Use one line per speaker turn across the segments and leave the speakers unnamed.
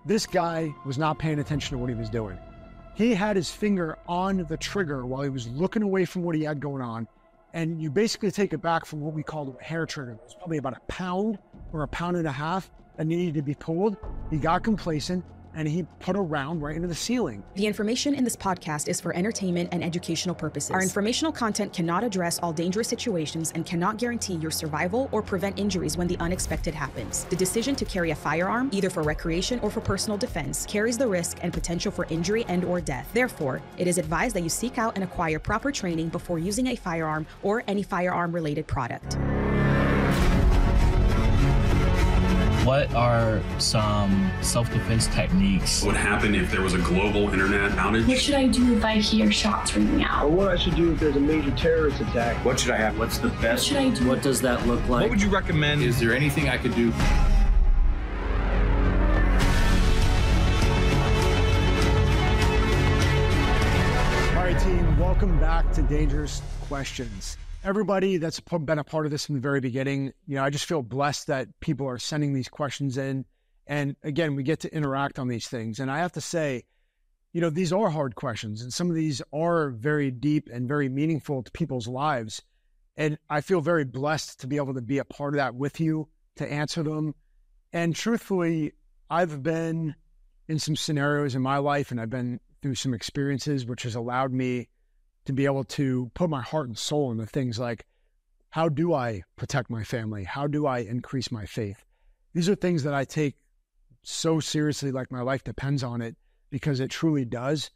This guy was not paying attention to what he was doing. He had his finger on the trigger while he was looking away from what he had going on. And you basically take it back from what we called a hair trigger. It was probably about a pound or a pound and a half that needed to be pulled. He got complacent and he put a round right into the ceiling.
The information in this podcast is for entertainment and educational purposes. Our informational content cannot address all dangerous situations and cannot guarantee your survival or prevent injuries when the unexpected happens. The decision to carry a firearm, either for recreation or for personal defense, carries the risk and potential for injury and or death. Therefore, it is advised that you seek out and acquire proper training before using a firearm or any firearm-related product.
What are some self-defense techniques?
What would happen if there was a global internet outage?
What should I do if I hear shots ringing out?
Or what I should do if there's a major terrorist attack?
What should I have? What's the best?
What should I do?
What does that look like?
What would you recommend?
Is there anything I could do?
All right, team, welcome back to Dangerous Questions. Everybody that's been a part of this from the very beginning, I just feel blessed that people are sending these questions in. And again, we get to interact on these things. And I have to say, these are hard questions. And some of these are very deep and very meaningful to people's lives. And I feel very blessed to be able to be a part of that with you, to answer them. And truthfully, I've been in some scenarios in my life and I've been through some experiences which has allowed me to be able to put my heart and soul into things like, how do I protect my family? How do I increase my faith? These are things that I take so seriously, like my life depends on it, because it truly does.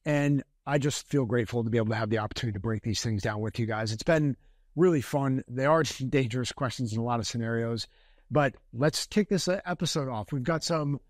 And I just feel grateful to be able to have the opportunity to break these things down with you guys. It's been really fun. They are dangerous questions in a lot of scenarios, but let's kick this episode off. We've got some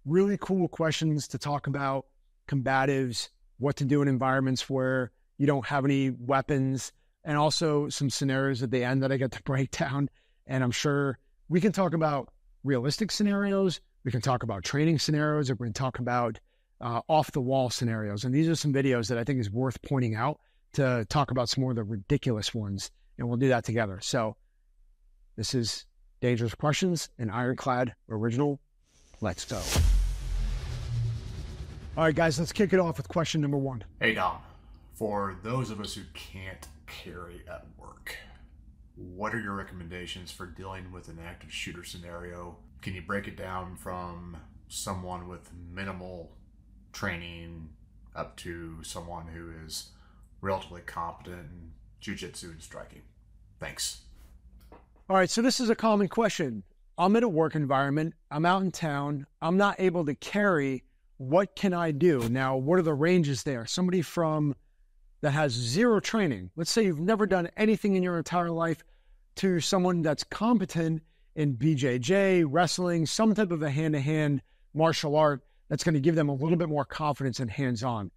really cool questions to talk about, combatives, what to do in environments where you don't have any weapons, and also some scenarios at the end that I get to break down. And I'm sure we can talk about realistic scenarios. We can talk about training scenarios, or we can talk about off the wall scenarios. And these are some videos that I think is worth pointing out to talk about some more of the ridiculous ones. And we'll do that together. So this is Dangerous Questions, an Ironclad original. Let's go. All right, guys, let's kick it off with question number one.
Hey, Dom. For those of us who can't carry at work, what are your recommendations for dealing with an active shooter scenario? Can you break it down from someone with minimal training up to someone who is relatively competent in jiu-jitsu and striking? Thanks.
All right, so this is a common question. I'm in a work environment. I'm out in town. I'm not able to carry. What can I do? Now, what are the ranges there? Somebody that has zero training. Let's say you've never done anything in your entire life, to someone that's competent in BJJ, wrestling, some type of a hand-to-hand martial art that's going to give them a little bit more confidence and hands-on.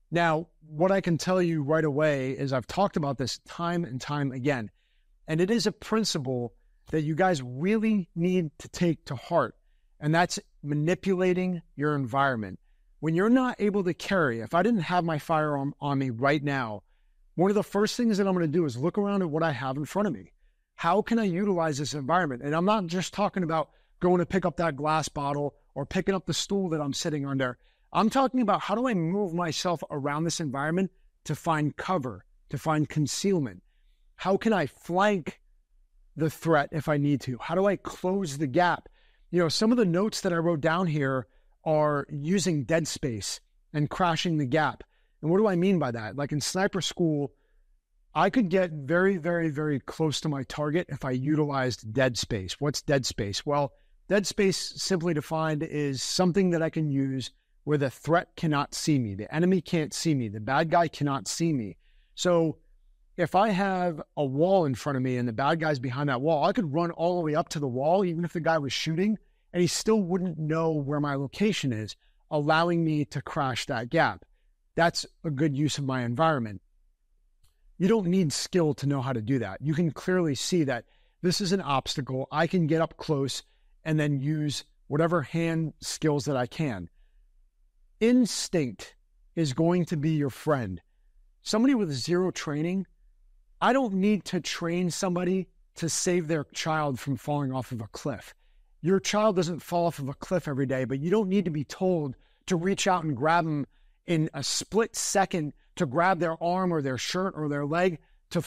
Now, what I can tell you right away is I've talked about this time and time again, and it is a principle that you guys really need to take to heart, and that's manipulating your environment. When you're not able to carry, if I didn't have my firearm on me right now, one of the first things that I'm going to do is look around at what I have in front of me. How can I utilize this environment? And I'm not just talking about going to pick up that glass bottle or picking up the stool that I'm sitting under. I'm talking about how do I move myself around this environment to find cover, to find concealment? How can I flank the threat if I need to? How do I close the gap? Some of the notes that I wrote down here are using dead space and crashing the gap. And what do I mean by that? Like in sniper school, I could get very, very, very close to my target if I utilized dead space. What's dead space? Well, dead space, simply defined, is something that I can use where the threat cannot see me. The enemy can't see me. The bad guy cannot see me. So if I have a wall in front of me and the bad guy's behind that wall, I could run all the way up to the wall, even if the guy was shooting, and he still wouldn't know where my location is, allowing me to crash that gap. That's a good use of my environment. You don't need skill to know how to do that. You can clearly see that this is an obstacle. I can get up close and then use whatever hand skills that I can. Instinct is going to be your friend. Somebody with zero training, I don't need to train somebody to save their child from falling off of a cliff. Your child doesn't fall off of a cliff every day, but you don't need to be told to reach out and grab them in a split second, to grab their arm or their shirt or their leg to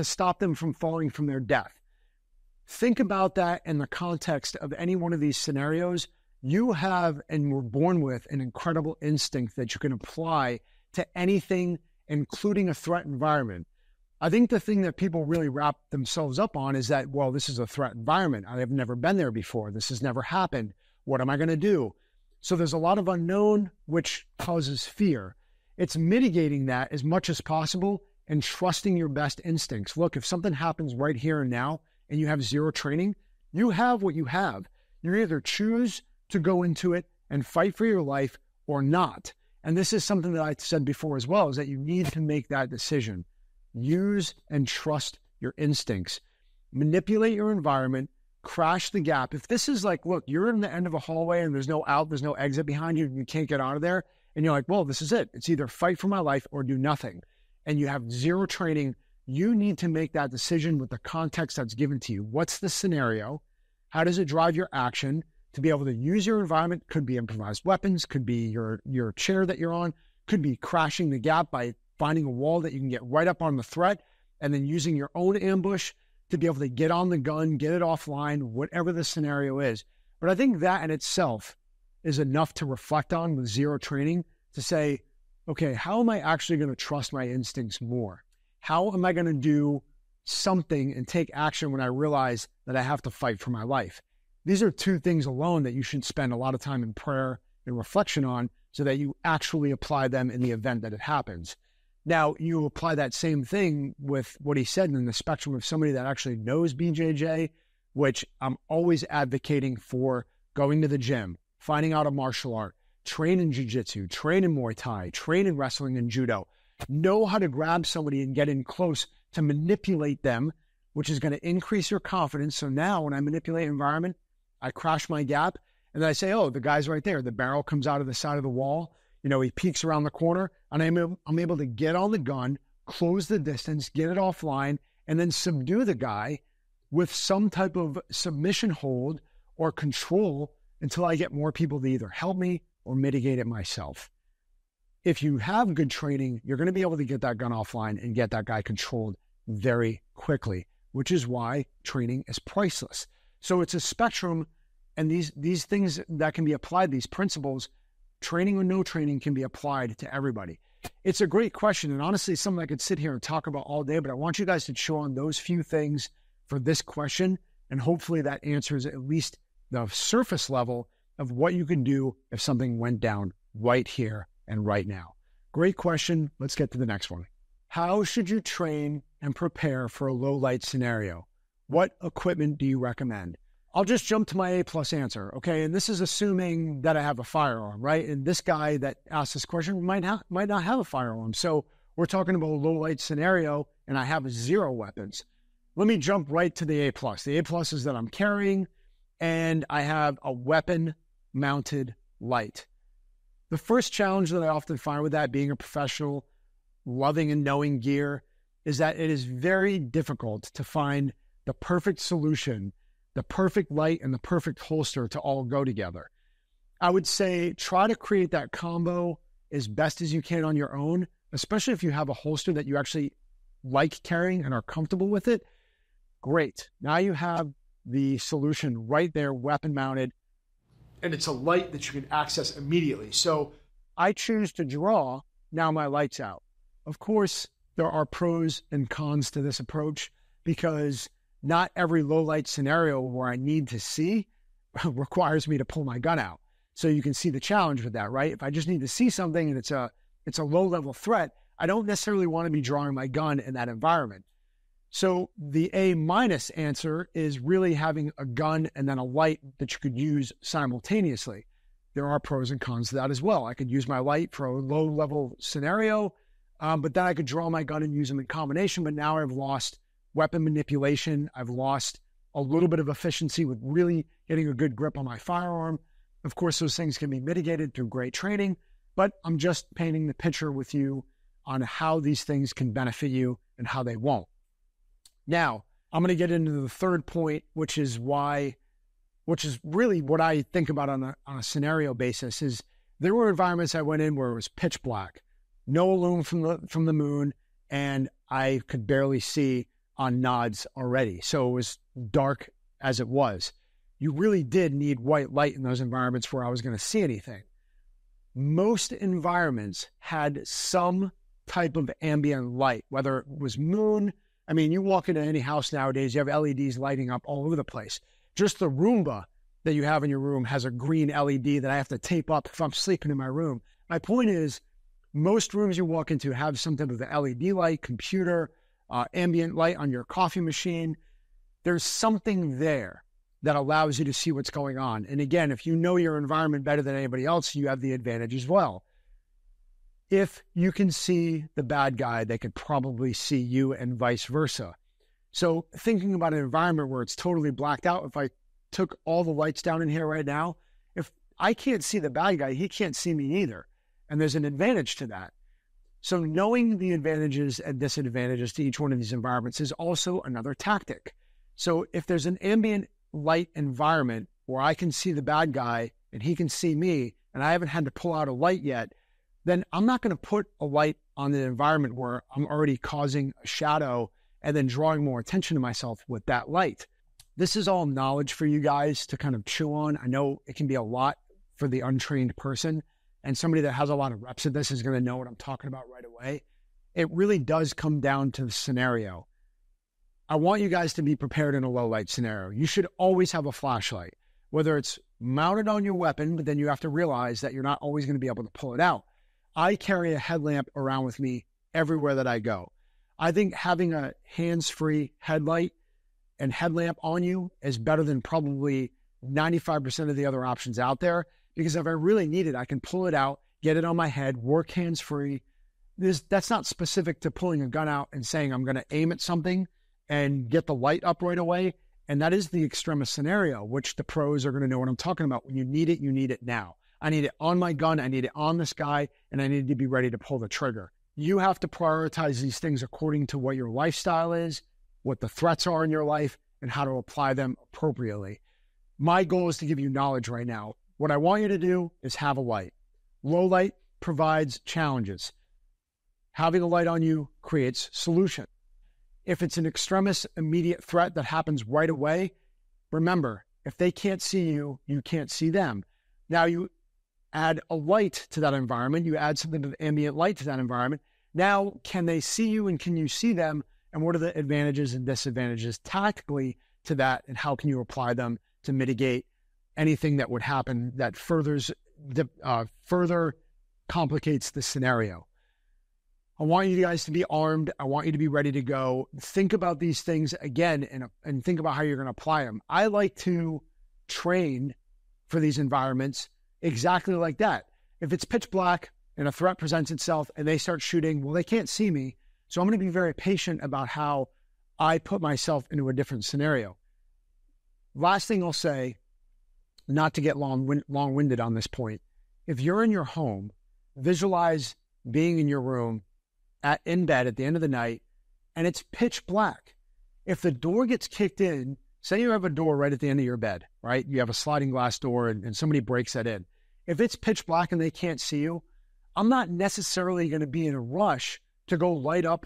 stop them from falling from their death. Think about that in the context of any one of these scenarios. You have and were born with an incredible instinct that you can apply to anything, including a threat environment. I think the thing that people really wrap themselves up on is that, well, this is a threat environment. I have never been there before. This has never happened. What am I going to do? So there's a lot of unknown, which causes fear. It's mitigating that as much as possible and trusting your best instincts. Look, if something happens right here and now and you have zero training, you have what you have. You either choose to go into it and fight for your life or not. And this is something that I said before as well, is that you need to make that decision. Use and trust your instincts. Manipulate your environment. Crash the gap. If this is like, look, you're in the end of a hallway and there's no out, there's no exit behind you, and you can't get out of there, and you're like, well, this is it. It's either fight for my life or do nothing. And you have zero training. You need to make that decision with the context that's given to you. What's the scenario? How does it drive your action? To be able to use your environment, could be improvised weapons, could be your chair that you're on, could be crashing the gap by finding a wall that you can get right up on the threat, and then using your own ambush to be able to get on the gun, get it offline, whatever the scenario is. But I think that in itself is enough to reflect on with zero training to say, okay, how am I actually going to trust my instincts more? How am I going to do something and take action when I realize that I have to fight for my life? These are two things alone that you should spend a lot of time in prayer and reflection on so that you actually apply them in the event that it happens. Now, you apply that same thing with what he said in the spectrum of somebody that actually knows BJJ, which I'm always advocating for going to the gym, finding out a martial art, train in jiu-jitsu, train in Muay Thai, train in wrestling and judo. Know how to grab somebody and get in close to manipulate them, which is going to increase your confidence. So now when I manipulate environment, I crash my gap, and then I say, oh, the guy's right there. The barrel comes out of the side of the wall. You know, he peeks around the corner, and I'm able to get on the gun, close the distance, get it offline, and then subdue the guy with some type of submission hold or control until I get more people to either help me or mitigate it myself. If you have good training, you're going to be able to get that gun offline and get that guy controlled very quickly, which is why training is priceless. So it's a spectrum, and these things that can be applied, these principles, training or no training, can be applied to everybody. It's a great question, and honestly, something I could sit here and talk about all day, but I want you guys to chew on those few things for this question, and hopefully that answers at least the surface level of what you can do if something went down right here and right now. Great question. Let's get to the next one. How should you train and prepare for a low light scenario? What equipment do you recommend? I'll just jump to my A+ answer, okay? And this is assuming that I have a firearm, right? And this guy that asked this question might not have a firearm. So we're talking about a low light scenario, and I have 0 weapons. Let me jump right to the A+. The A+ is that I'm carrying, and I have a weapon-mounted light. The first challenge that I often find with that, being a professional, loving and knowing gear, is that it is very difficult to find the perfect solution, the perfect light and the perfect holster to all go together. I would say try to create that combo as best as you can on your own, especially if you have a holster that you actually like carrying and are comfortable with it. Great. Now you have the solution right there, weapon mounted, and it's a light that you can access immediately. So I choose to draw, now my light's out. Of course, there are pros and cons to this approach, because not every low light scenario where I need to see requires me to pull my gun out. So you can see the challenge with that, right? If I just need to see something and it's a low level threat, I don't necessarily want to be drawing my gun in that environment. So the A- answer is really having a gun and then a light that you could use simultaneously. There are pros and cons to that as well. I could use my light for a low level scenario, but then I could draw my gun and use them in combination. But now I've lost weapon manipulation. I've lost a little bit of efficiency with really getting a good grip on my firearm. Of course, those things can be mitigated through great training, but I'm just painting the picture with you on how these things can benefit you and how they won't. Now, I'm going to get into the third point, which is why which is really what I think about on a scenario basis, is there were environments I went in where it was pitch black, no illume from the moon, and I could barely see on nods already. So it was dark as it was. You really did need white light in those environments where I was going to see anything. Most environments had some type of ambient light, whether it was moon. I mean, you walk into any house nowadays, you have LEDs lighting up all over the place. Just the Roomba that you have in your room has a green LED that I have to tape up if I'm sleeping in my room. My point is, most rooms you walk into have some type of LED light, computer, ambient light on your coffee machine. There's something there that allows you to see what's going on. And again, if you know your environment better than anybody else, you have the advantage as well. If you can see the bad guy, they could probably see you, and vice versa. So thinking about an environment where it's totally blacked out, if I took all the lights down in here right now, if I can't see the bad guy, he can't see me either. And there's an advantage to that. So knowing the advantages and disadvantages to each one of these environments is also another tactic. So if there's an ambient light environment where I can see the bad guy and he can see me, and I haven't had to pull out a light yet, then I'm not going to put a light on the environment where I'm already causing a shadow and then drawing more attention to myself with that light. This is all knowledge for you guys to kind of chew on. I know it can be a lot for the untrained person, and somebody that has a lot of reps of this is going to know what I'm talking about right away. It really does come down to the scenario. I want you guys to be prepared in a low light scenario. You should always have a flashlight, whether it's mounted on your weapon, but then you have to realize that you're not always going to be able to pull it out. I carry a headlamp around with me everywhere that I go. I think having a hands-free headlight and headlamp on you is better than probably 95% of the other options out there, because if I really need it, I can pull it out, get it on my head, work hands-free. That's not specific to pulling a gun out and saying I'm going to aim at something and get the light up right away. And that is the extremist scenario, which the pros are going to know what I'm talking about. When you need it now. I need it on my gun, I need it on this guy, and I need to be ready to pull the trigger. You have to prioritize these things according to what your lifestyle is, what the threats are in your life, and how to apply them appropriately. My goal is to give you knowledge right now. What I want you to do is have a light. Low light provides challenges. Having a light on you creates solution. If it's an extremist immediate threat that happens right away, remember, if they can't see you, you can't see them. Now you add a light to that environment, you add something of ambient light to that environment. Now, can they see you and can you see them? And what are the advantages and disadvantages tactically to that? And how can you apply them to mitigate anything that would happen that further complicates the scenario? I want you guys to be armed. I want you to be ready to go. Think about these things again and think about how you're going to apply them. I like to train for these environments exactly like that. If it's pitch black and a threat presents itself and they start shooting, well, they can't see me. So I'm going to be very patient about how I put myself into a different scenario. Last thing I'll say, not to get long-winded on this point, if you're in your home, visualize being in your room in bed at the end of the night and it's pitch black. If the door gets kicked in, say you have a door right at the end of your bed, right? You have a sliding glass door and somebody breaks that in. If it's pitch black and they can't see you, I'm not necessarily going to be in a rush to go light up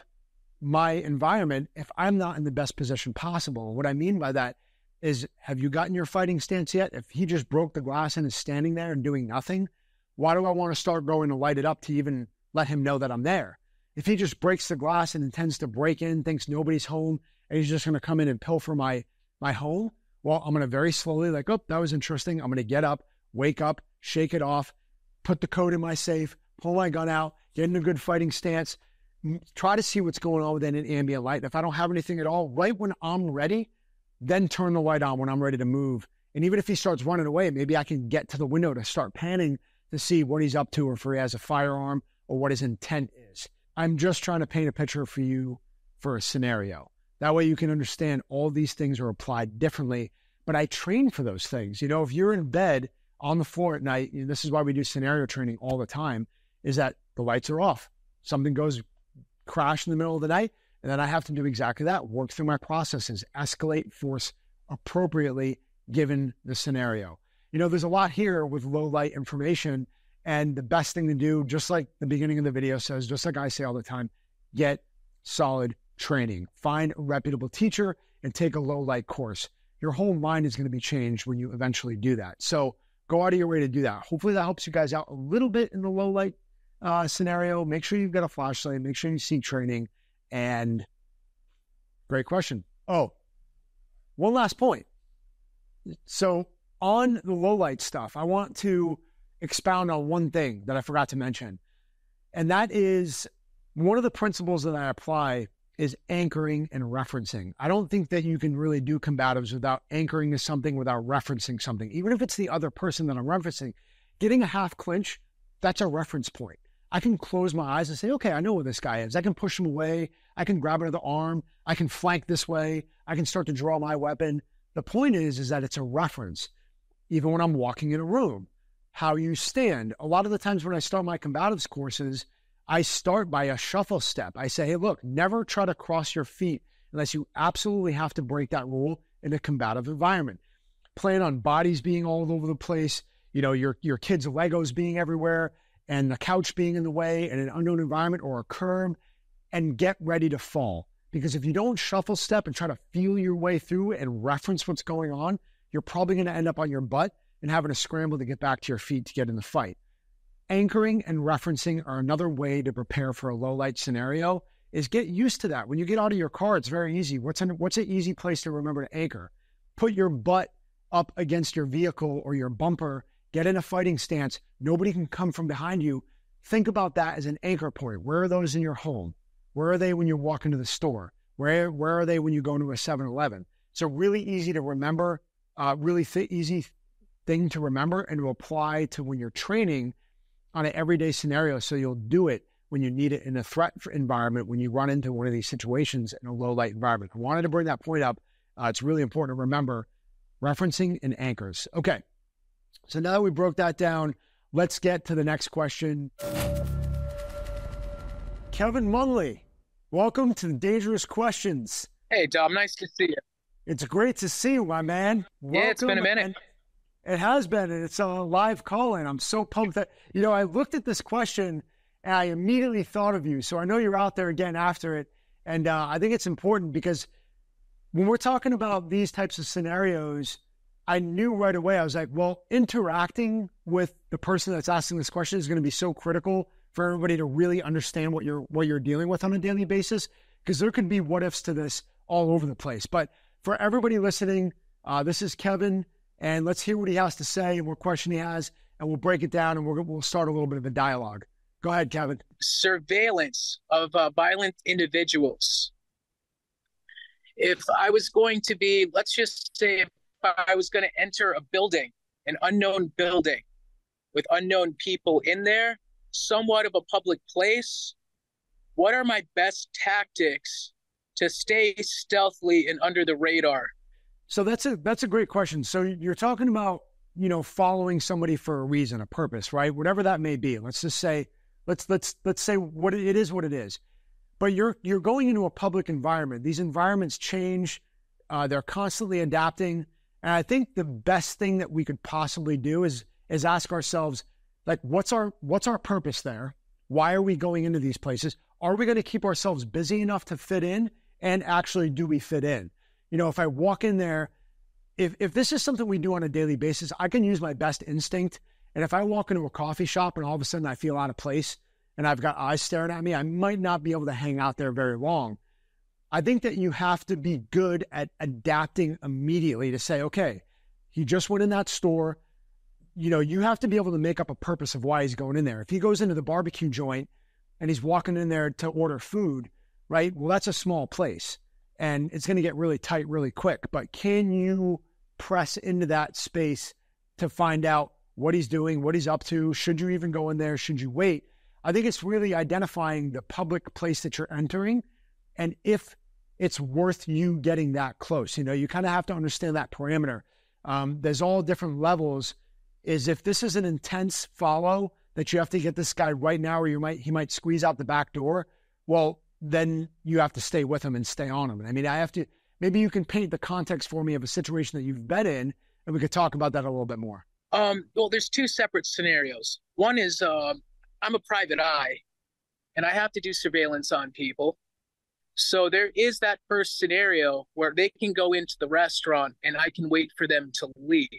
my environment if I'm not in the best position possible. What I mean by that is, have you gotten your fighting stance yet? If he just broke the glass and is standing there and doing nothing, why do I want to start going to light it up to even let him know that I'm there? If he just breaks the glass and intends to break in, thinks nobody's home, and he's just going to come in and pilfer my home, well, I'm going to very slowly, like, oh, that was interesting. I'm going to get up, wake up, shake it off, put the code in my safe, pull my gun out, get in a good fighting stance, try to see what's going on within an ambient light. If I don't have anything at all, right when I'm ready, then turn the light on when I'm ready to move. And even if he starts running away, maybe I can get to the window to start panning to see what he's up to, or if he has a firearm, or what his intent is. I'm just trying to paint a picture for you for a scenario. That way you can understand all these things are applied differently, but I train for those things. You know, if you're in bed on the floor at night, and this is why we do scenario training all the time, is that the lights are off. Something goes crash in the middle of the night, and then I have to do exactly that, work through my processes, escalate force appropriately given the scenario. There's a lot here with low light information, and the best thing to do, just like the beginning of the video says, just like I say all the time, get solid training. Find a reputable teacher and take a low light course. Your whole mind is going to be changed when you eventually do that. So go out of your way to do that. Hopefully that helps you guys out a little bit in the low light scenario. Make sure you've got a flashlight. Make sure you seek training. And great question. Oh, one last point. So on the low light stuff, I want to expound on one thing that I forgot to mention. And that is one of the principles that I apply is anchoring and referencing. I don't think that you can really do combatives without anchoring to something, without referencing something. Even if it's the other person that I'm referencing, getting a half clinch, that's a reference point. I can close my eyes and say, okay, I know where this guy is. I can push him away. I can grab another arm. I can flank this way. I can start to draw my weapon. The point is that it's a reference. Even when I'm walking in a room, how you stand. A lot of the times when I start my combatives courses, I start by a shuffle step. I say, hey, look, never try to cross your feet unless you absolutely have to break that rule in a combative environment. Plan on bodies being all over the place, your kids' Legos being everywhere, and the couch being in the way in an unknown environment or a curb, and get ready to fall. Because if you don't shuffle step and try to feel your way through and reference what's going on, you're probably going to end up on your butt and having to scramble to get back to your feet to get in the fight. Anchoring and referencing are another way to prepare for a low light scenario. Is get used to that. When you get out of your car, it's very easy. What's an easy place to remember to anchor? Put your butt up against your vehicle or your bumper. Get in a fighting stance. Nobody can come from behind you. Think about that as an anchor point. Where are those in your home? Where are they when you walk into the store? Where are they when you go into a 7-Eleven? It's a really easy to remember, easy thing to remember and to apply to when you're training on an everyday scenario, so you'll do it when you need it in a threat environment, when you run into one of these situations in a low light environment. I wanted to bring that point up. It's really important to remember referencing and anchors. Okay, so now that we broke that down, let's get to the next question. Kevin Munley, welcome to the Dangerous Questions.
Hey, Dom, nice to see you.
It's great to see you, my man. Welcome.
Yeah, it's been a minute.
It has been, and it's a live call-in. I'm so pumped that, I looked at this question and I immediately thought of you. So I know you're out there again after it. And I think it's important because when we're talking about these types of scenarios, I knew right away, I was like, well, interacting with the person that's asking this question is going to be so critical for everybody to really understand what you're dealing with on a daily basis, because there could be what ifs to this all over the place. But for everybody listening, this is Kevin. And let's hear what he has to say and what question he has, and we'll break it down and we'll start a little bit of a dialogue. Go ahead, Kevin.
Surveillance of violent individuals. If I was going to be, let's just say, if I was going to enter a building, an unknown building with unknown people in there, somewhat of a public place, what are my best tactics to stay stealthily and under the radar?
So that's a great question. So you're talking about, following somebody for a reason, a purpose, right? Whatever that may be. Let's just say, let's say what it is. But you're going into a public environment. These environments change. They're constantly adapting. And I think the best thing that we could possibly do is ask ourselves, like, what's our purpose there? Why are we going into these places? Are we going to keep ourselves busy enough to fit in? And actually, do we fit in? If I walk in there, if this is something we do on a daily basis, I can use my best instinct. And if I walk into a coffee shop and all of a sudden I feel out of place and I've got eyes staring at me, I might not be able to hang out there very long. I think that you have to be good at adapting immediately to say, okay, he just went in that store. You have to be able to make up a purpose of why he's going in there. If he goes into the barbecue joint and he's walking in there to order food, right? Well, that's a small place. And it's going to get really tight really quick. But can you press into that space to find out what he's doing, what he's up to? Should you even go in there? Should you wait? I think it's really identifying the public place that you're entering and if it's worth you getting that close. You kind of have to understand that parameter. There's all different levels. Is if this is an intense follow that you have to get this guy right now or he might squeeze out the back door, well, then you have to stay with him and stay on him. I mean, maybe you can paint the context for me of a situation that you've been in And we could talk about that a little bit more.
Well, there's two separate scenarios. One is I'm a private eye and I have to do surveillance on people. So there is that first scenario where they can go into the restaurant and I can wait for them to leave.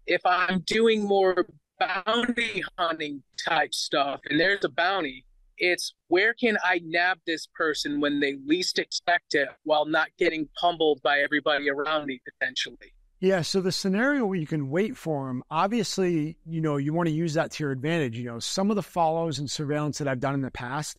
If I'm doing more bounty hunting type stuff and there's a bounty, it's where can I nab this person when they least expect it while not getting pummeled by everybody around me potentially.
Yeah, so the scenario where you can wait for them, obviously, you want to use that to your advantage. Some of the follows and surveillance that I've done in the past,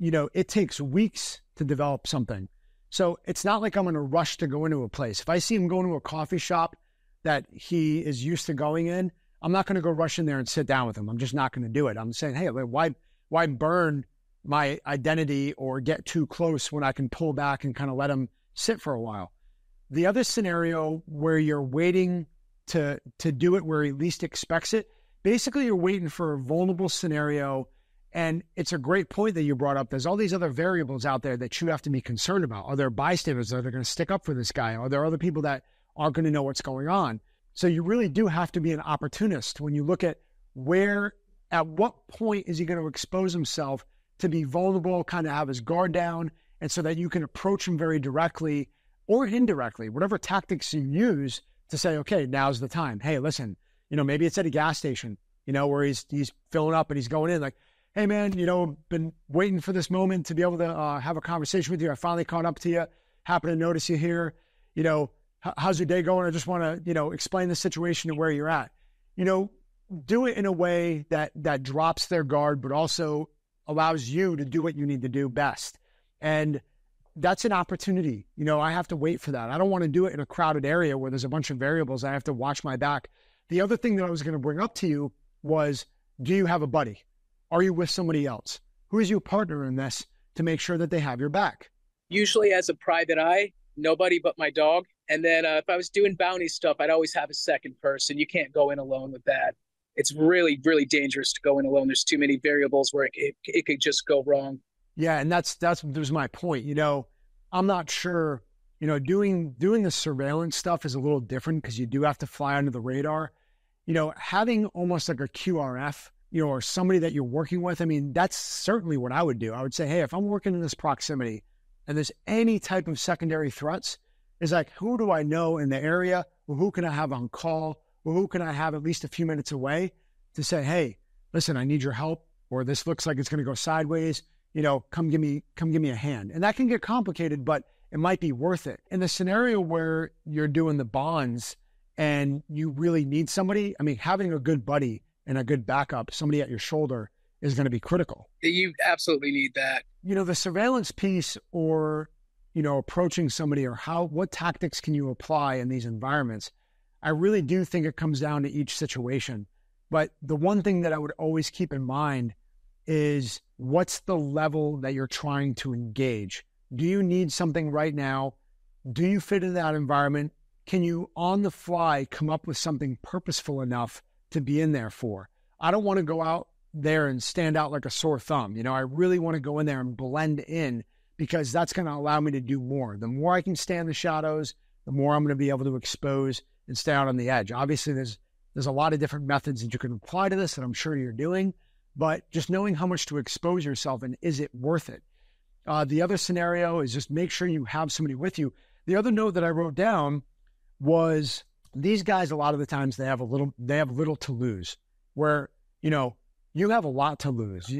it takes weeks to develop something. So it's not like I'm going to rush to go into a place. If I see him going to a coffee shop that he is used to going in, I'm not going to go rush in there and sit down with him. I'm just not going to do it. I'm saying, hey, why burn my identity or get too close when I can pull back and kind of let him sit for a while? The other scenario where you're waiting to do it where he least expects it, basically you're waiting for a vulnerable scenario. And it's a great point that you brought up. There's all these other variables out there that you have to be concerned about. Are there bystanders that are going to stick up for this guy? Are there other people that aren't going to know what's going on? So you really do have to be an opportunist when you look at at what point is he going to expose himself to be vulnerable, kind of have his guard down, and so that you can approach him very directly or indirectly, whatever tactics you use to say, okay, now's the time. Hey, listen, maybe it's at a gas station, where he's filling up and he's going in like, hey man, been waiting for this moment to be able to have a conversation with you. I finally caught up to you. Happen to notice you here. How's your day going? I just want to, explain the situation and where you're at. Do it in a way that drops their guard, but also allows you to do what you need to do best. And that's an opportunity. I have to wait for that. I don't want to do it in a crowded area where there's a bunch of variables. I have to watch my back. The other thing that I was going to bring up to you was, do you have a buddy? Are you with somebody else? Who is your partner in this to make sure that they have your back?
Usually as a private eye, nobody but my dog. And then if I was doing bounty stuff, I'd always have a second person. You can't go in alone with that. It's really, really dangerous to go in alone. There's too many variables where it could just go wrong. Yeah, and
there's my point. I'm not sure, doing the surveillance stuff is a little different because you do have to fly under the radar. Having almost like a QRF, or somebody that you're working with, that's certainly what I would do. I would say, hey, if I'm working in this proximity and there's any type of secondary threats, is like, who do I know in the area? Or who can I have on call? Or who can I have at least a few minutes away to say, hey, listen, I need your help, or this looks like it's going to go sideways. Come give me a hand. And that can get complicated, but it might be worth it. In the scenario where you're doing the bonds and you really need somebody, having a good buddy and a good backup, somebody at your shoulder, is going to be critical.
You absolutely need that.
The surveillance piece or, approaching somebody or what tactics can you apply in these environments? I really do think it comes down to each situation. But the one thing that I would always keep in mind is, what's the level that you're trying to engage? Do you need something right now? Do you fit in that environment? Can you on the fly come up with something purposeful enough to be in there for? I don't want to go out there and stand out like a sore thumb. I really want to go in there and blend in, because that's going to allow me to do more. The more I can stay in the shadows, the more I'm going to be able to expose and stay out on the edge. Obviously, there's a lot of different methods that you can apply to this that I'm sure you're doing, but just knowing how much to expose yourself and is it worth it? The other scenario is just make sure you have somebody with you. The other note that I wrote down was, these guys, a lot of the times they have little to lose, where, you have a lot to lose.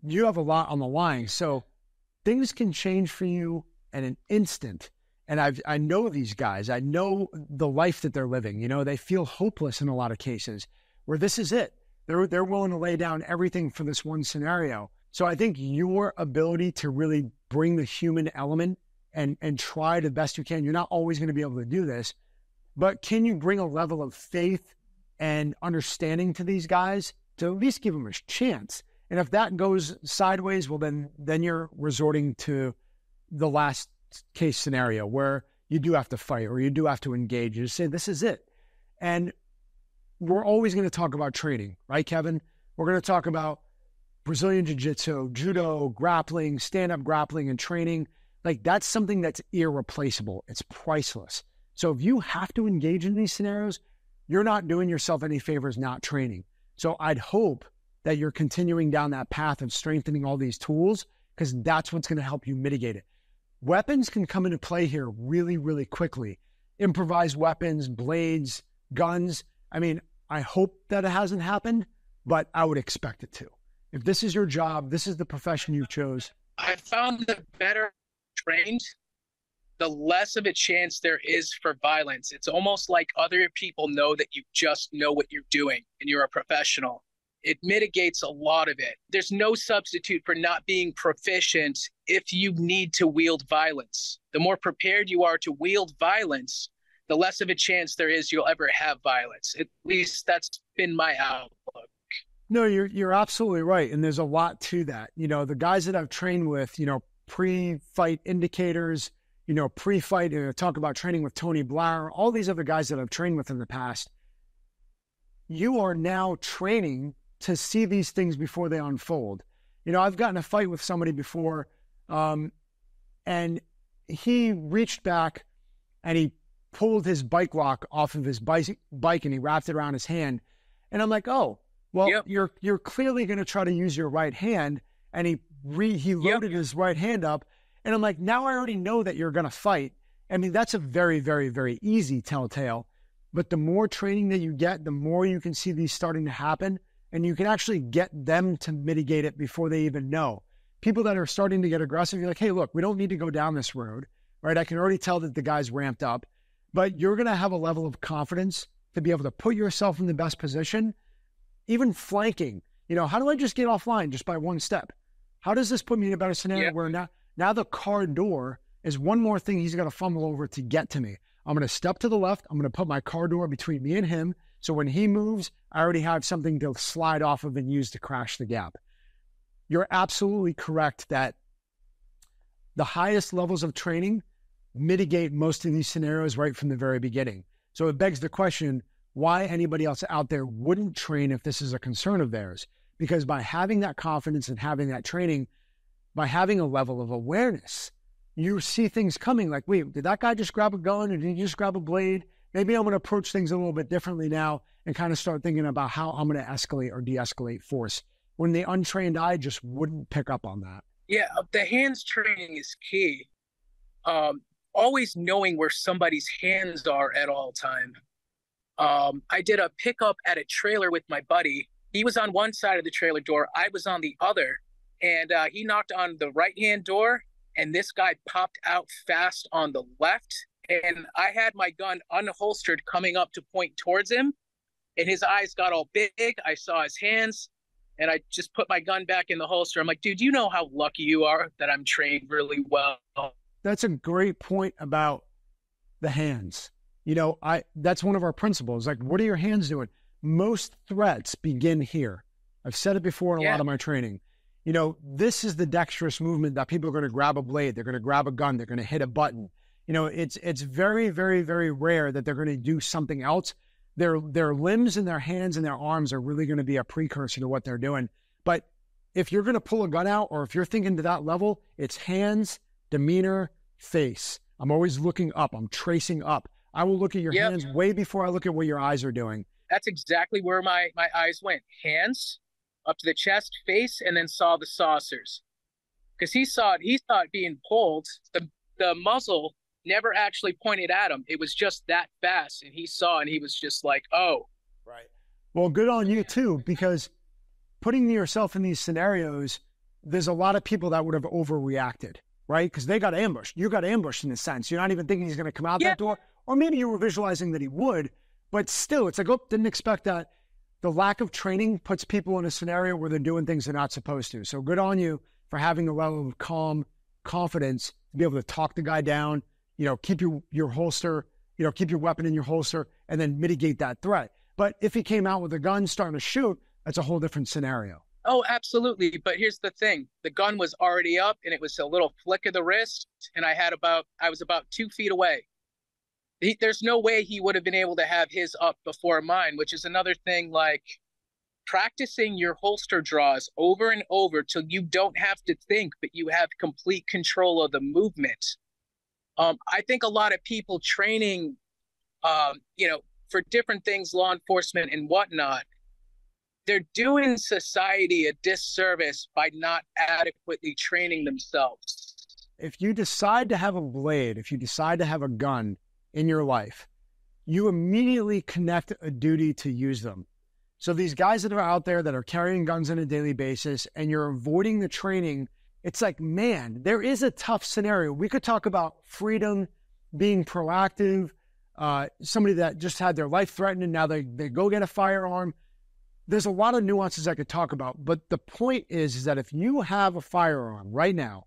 You have a lot on the line. So things can change for you in an instant. And I know these guys, I know the life that they're living. They feel hopeless in a lot of cases, where this is it. They're willing to lay down everything for this one scenario. So I think your ability to really bring the human element and try the best you can, you're not always going to be able to do this, but can you bring a level of faith and understanding to these guys to at least give them a chance? And if that goes sideways, well, then you're resorting to the last case scenario where you do have to fight or you do have to engage. You just say, this is it. And we're always going to talk about training, right, Kevin? We're going to talk about Brazilian Jiu-Jitsu, judo, grappling, stand-up grappling and training. Like, that's something that's irreplaceable. It's priceless. So if you have to engage in these scenarios, you're not doing yourself any favors not training. So I'd hope that you're continuing down that path of strengthening all these tools, because that's what's going to help you mitigate it. Weapons can come into play here really, really quickly. Improvised weapons, blades, guns. I mean, I hope that it hasn't happened, but I would expect it to. If this is your job, this is the profession you chose.
I found the better trained, the less of a chance there is for violence. It's almost like other people know that you just know what you're doing and you're a professional. It mitigates a lot of it. There's no substitute for not being proficient if you need to wield violence. The more prepared you are to wield violence, the less of a chance there is you'll ever have violence. At least that's been my outlook.
No, you're absolutely right. And there's a lot to that. You know, the guys that I've trained with, you know, pre-fight indicators, you know, pre-fight, talk about training with Tony Blair, all these other guys that I've trained with in the past, you are now training to see these things before they unfold. You know, I've gotten a fight with somebody before, and he reached back and he pulled his bike lock off of his bike and he wrapped it around his hand. And I'm like, oh, well,
Yep.
you're clearly going to try to use your right hand. And he loaded his right hand up. And I'm like, now I already know that you're going to fight. I mean, that's a very, very, very easy telltale. But the more training that you get, the more you can see these starting to happen. And you can actually get them to mitigate it before they even know. People that are starting to get aggressive, you're like, hey, look, we don't need to go down this road, right? I can already tell that the guy's ramped up. But you're going to have a level of confidence to be able to put yourself in the best position. Even flanking, you know, how do I just get offline just by one step? How does this put me in a better scenario where now the car door is one more thing he's got to fumble over to get to me. I'm going to step to the left. I'm going to put my car door between me and him. So when he moves, I already have something to slide off of and use to crash the gap. You're absolutely correct that the highest levels of training mitigate most of these scenarios right from the very beginning. So it begs the question, why anybody else out there wouldn't train if this is a concern of theirs. Because by having that confidence and having that training, by having a level of awareness, you see things coming like, wait, did that guy just grab a gun or did he just grab a blade? Maybe I'm going to approach things a little bit differently now and kind of start thinking about how I'm going to escalate or de-escalate force. When the untrained eye just wouldn't pick up on that.
Yeah, the hands training is key. Always knowing where somebody's hands are at all time. I did a pickup at a trailer with my buddy. He was on one side of the trailer door. I was on the other. And he knocked on the right-hand door, and this guy popped out fast on the left. And I had my gun unholstered coming up to point towards him. And his eyes got all big. I saw his hands. And I just put my gun back in the holster. I'm like, dude, you know how lucky you are that I'm trained really well.
That's a great point about the hands. You know, that's one of our principles. Like, what are your hands doing? Most threats begin here. I've said it before in a lot of my training. You know, this is the dexterous movement that people are going to grab a blade. They're going to grab a gun. They're going to hit a button. You know, it's very, very, very rare that they're going to do something else. Their limbs and their hands and their arms are really going to be a precursor to what they're doing. But if you're going to pull a gun out, or if you're thinking to that level, it's hands, demeanor, face. I'm always looking up. I'm tracing up. I will look at your hands way before I look at what your eyes are doing.
That's exactly where my eyes went. Hands, up to the chest, face, and then saw the saucers. Because he saw it being pulled. The muzzle never actually pointed at him. It was just that fast. And he saw, and he was just like, oh.
Right. Well, good on you too, because putting yourself in these scenarios, there's a lot of people that would have overreacted, right? Because they got ambushed. You got ambushed in a sense. You're not even thinking he's going to come out that door. Or maybe you were visualizing that he would, but still, it's like, oh, didn't expect that. The lack of training puts people in a scenario where they're doing things they're not supposed to. So good on you for having a level of calm confidence to be able to talk the guy down, you know, keep your holster, you know, keep your weapon in your holster and then mitigate that threat. But if he came out with a gun starting to shoot, that's a whole different scenario.
Oh, absolutely. But here's the thing. The gun was already up and it was a little flick of the wrist. And I was about 2 feet away. There's no way he would have been able to have his up before mine, which is another thing, like practicing your holster draws over and over till you don't have to think, but you have complete control of the movement. I think a lot of people training for different things, law enforcement and whatnot, they're doing society a disservice by not adequately training themselves.
If you decide to have a blade, if you decide to have a gun in your life, you immediately connect a duty to use them. So these guys that are out there that are carrying guns on a daily basis and you're avoiding the training, it's like, man, there is a tough scenario. We could talk about freedom, being proactive, somebody that just had their life threatened and now they go get a firearm. There's a lot of nuances I could talk about, but the point is that if you have a firearm right now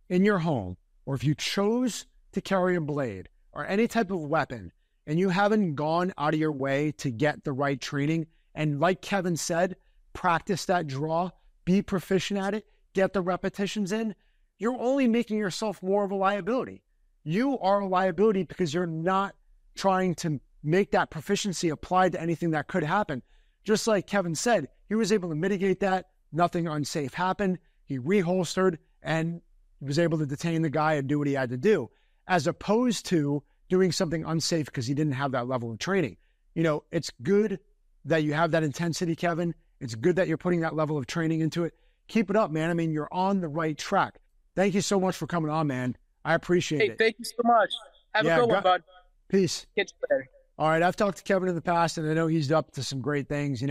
in your home, or if you chose to carry a blade or any type of weapon, and you haven't gone out of your way to get the right training, and like Kevin said, practice that draw, be proficient at it, get the repetitions in, you're only making yourself more of a liability. You are a liability because you're not trying to make that proficiency applied to anything that could happen. Just like Kevin said, he was able to mitigate that. Nothing unsafe happened. He reholstered and was able to detain the guy and do what he had to do, as opposed to doing something unsafe because he didn't have that level of training. It's good that you have that intensity, Kevin. It's good that you're putting that level of training into it. Keep it up, man. I mean, you're on the right track. Thank you so much for coming on, man. I appreciate it.
Hey, thank you so much. Have a good one, bud.
Peace.
Get you later.
All right, I've talked to Kevin in the past, and I know he's up to some great things.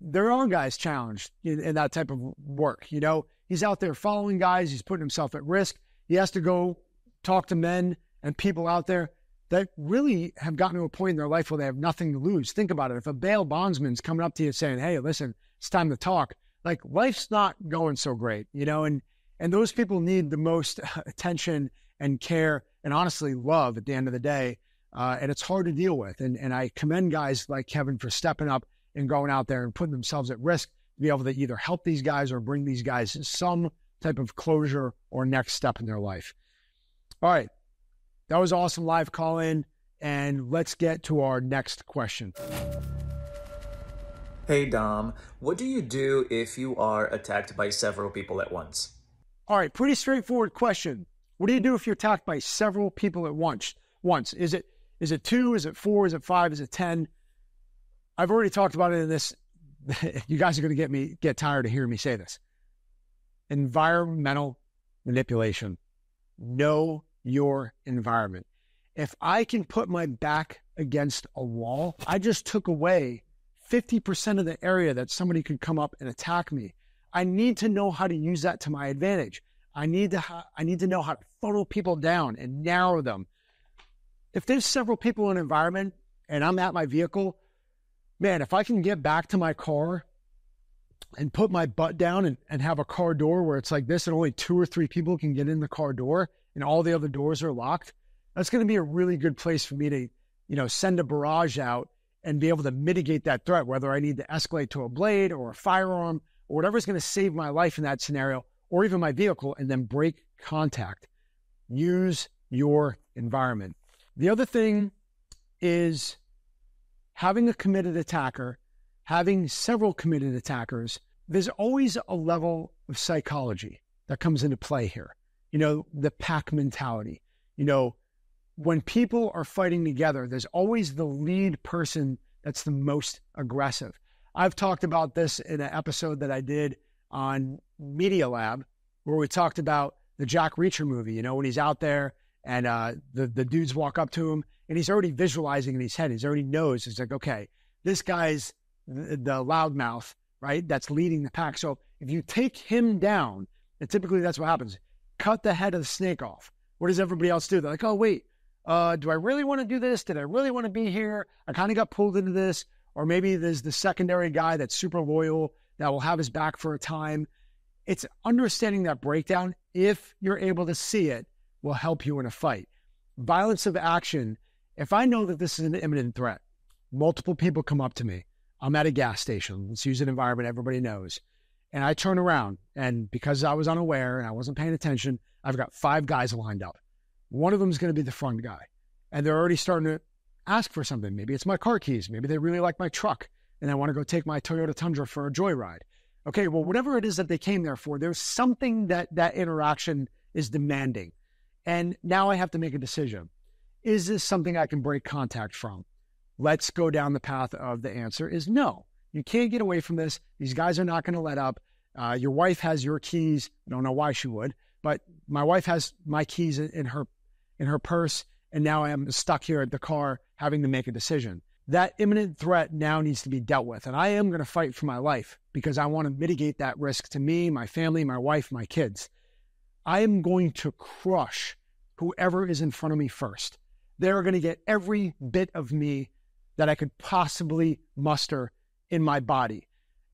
There are guys challenged in that type of work. He's out there following guys. He's putting himself at risk. He has to go talk to men and people out there that really have gotten to a point in their life where they have nothing to lose. Think about it. If a bail bondsman's coming up to you saying, hey, listen, it's time to talk, like life's not going so great, and those people need the most attention and care and honestly love at the end of the day. And it's hard to deal with. And I commend guys like Kevin for stepping up and going out there and putting themselves at risk to be able to either help these guys or bring these guys some type of closure or next step in their life. All right. That was awesome live call in. And let's get to our next question.
Hey, Dom, what do you do if you are attacked by several people at once?
All right. Pretty straightforward question. What do you do if you're attacked by several people at once? Is it 2? Is it 4? Is it 5? Is it 10? I've already talked about it in this. You guys are going to get tired of hearing me say this. Environmental manipulation. Know your environment. If I can put my back against a wall, I just took away 50% of the area that somebody could come up and attack me. I need to know how to use that to my advantage. I need to know how to funnel people down and narrow them. If there's several people in an environment and I'm at my vehicle, man, if I can get back to my car and put my butt down and have a car door where it's like this and only 2 or 3 people can get in the car door and all the other doors are locked, that's going to be a really good place for me to, send a barrage out and be able to mitigate that threat, whether I need to escalate to a blade or a firearm or whatever's going to save my life in that scenario or even my vehicle, and then break contact. Use your environment. The other thing is having a committed attacker, having several committed attackers. There's always a level of psychology that comes into play here. The pack mentality. When people are fighting together, there's always the lead person that's the most aggressive. I've talked about this in an episode that I did on Media Lab, where we talked about the Jack Reacher movie, when he's out there and the dudes walk up to him and he's already visualizing in his head. He's already knows. It's like, okay, this guy's the loudmouth, right? That's leading the pack. So if you take him down, and typically that's what happens, cut the head of the snake off. What does everybody else do? They're like, oh, wait, do I really want to do this? Did I really want to be here? I kind of got pulled into this. Or maybe there's the secondary guy that's super loyal that will have his back for a time. It's understanding that breakdown, if you're able to see it, will help you in a fight. Violence of action, if I know that this is an imminent threat, multiple people come up to me. I'm at a gas station. Let's use an environment everybody knows. And I turn around, and because I was unaware and I wasn't paying attention, I've got 5 guys lined up. One of them is going to be the front guy. And they're already starting to ask for something. Maybe it's my car keys. Maybe they really like my truck and I want to go take my Toyota Tundra for a joyride. Okay, well, whatever it is that they came there for, there's something that interaction is demanding. And now I have to make a decision. Is this something I can break contact from? Let's go down the path of the answer is no. You can't get away from this. These guys are not going to let up. Your wife has your keys. I don't know why she would, but my wife has my keys in her purse, and now I am stuck here at the car having to make a decision. That imminent threat now needs to be dealt with, and I am going to fight for my life because I want to mitigate that risk to me, my family, my wife, my kids. I am going to crush whoever is in front of me first. They're going to get every bit of me that I could possibly muster in my body.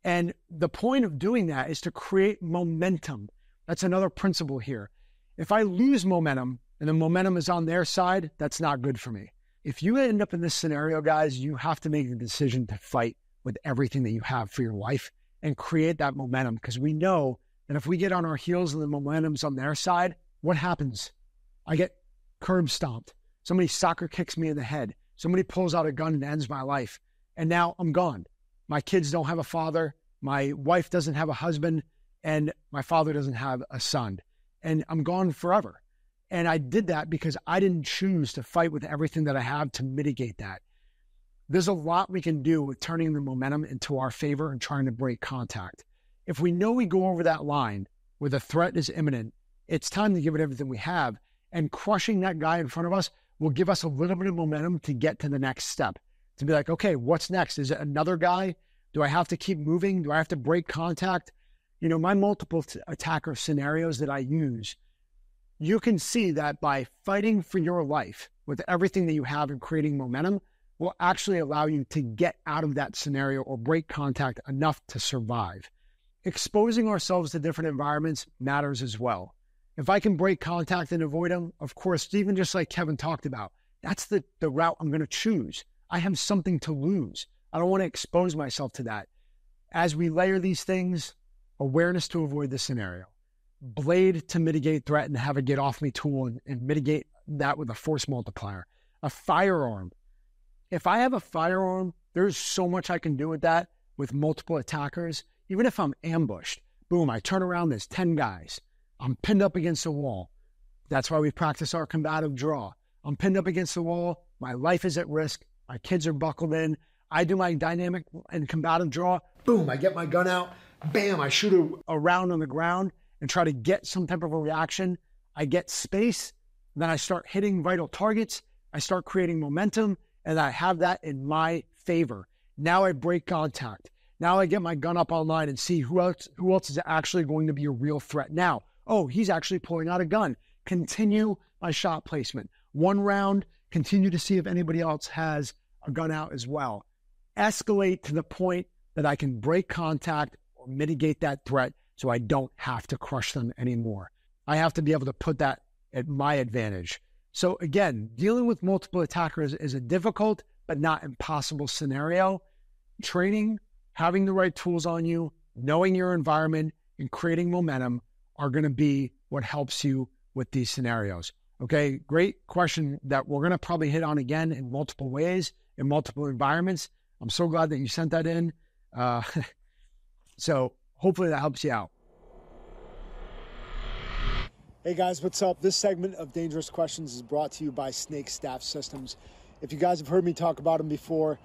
And the point of doing that is to create momentum. That's another principle here. If I lose momentum and the momentum is on their side, that's not good for me. If you end up in this scenario, guys, you have to make the decision to fight with everything that you have for your life and create that momentum, because we know that if we get on our heels and the momentum's on their side, what happens? I get curb stomped. Somebody soccer kicks me in the head. Somebody pulls out a gun and ends my life. And now I'm gone. My kids don't have a father. My wife doesn't have a husband. And my father doesn't have a son. And I'm gone forever. And I did that because I didn't choose to fight with everything that I have to mitigate that. There's a lot we can do with turning the momentum into our favor and trying to break contact. If we know we go over that line where the threat is imminent, it's time to give it everything we have. And crushing that guy in front of us will give us a little bit of momentum to get to the next step. To be like, okay, what's next? Is it another guy? Do I have to keep moving? Do I have to break contact? You know, my multiple attacker scenarios that I use, you can see that by fighting for your life with everything that you have and creating momentum will actually allow you to get out of that scenario or break contact enough to survive. Exposing ourselves to different environments matters as well. If I can break contact and avoid them, of course, even just like Kevin talked about, that's the route I'm going to choose. I have something to lose. I don't want to expose myself to that. As we layer these things, awareness to avoid the scenario, blade to mitigate threat and have a get off me tool and mitigate that with a force multiplier, a firearm. If I have a firearm, there's so much I can do with that with multiple attackers. Even if I'm ambushed, boom, I turn around, there's 10 guys. I'm pinned up against a wall. That's why we practice our combative draw. I'm pinned up against the wall. My life is at risk. My kids are buckled in. I do my dynamic and combative draw. Boom, I get my gun out. Bam, I shoot a round on the ground and try to get some type of a reaction. I get space. Then I start hitting vital targets. I start creating momentum, and I have that in my favor. Now I break contact. Now I get my gun up online and see who else is actually going to be a real threat. Now, oh, he's actually pulling out a gun. Continue my shot placement. One round, continue to see if anybody else has a gun out as well. Escalate to the point that I can break contact or mitigate that threat so I don't have to crush them anymore. I have to be able to put that at my advantage. So again, dealing with multiple attackers is a difficult but not impossible scenario. Training, having the right tools on you, knowing your environment, and creating momentum are going to be what helps you with these scenarios. Okay, great question that we're going to probably hit on again in multiple ways, in multiple environments. I'm so glad that you sent that in. So hopefully that helps you out. Hey guys, what's up? This segment of Dangerous Questions is brought to you by Snake Staff Systems. If you guys have heard me talk about them before,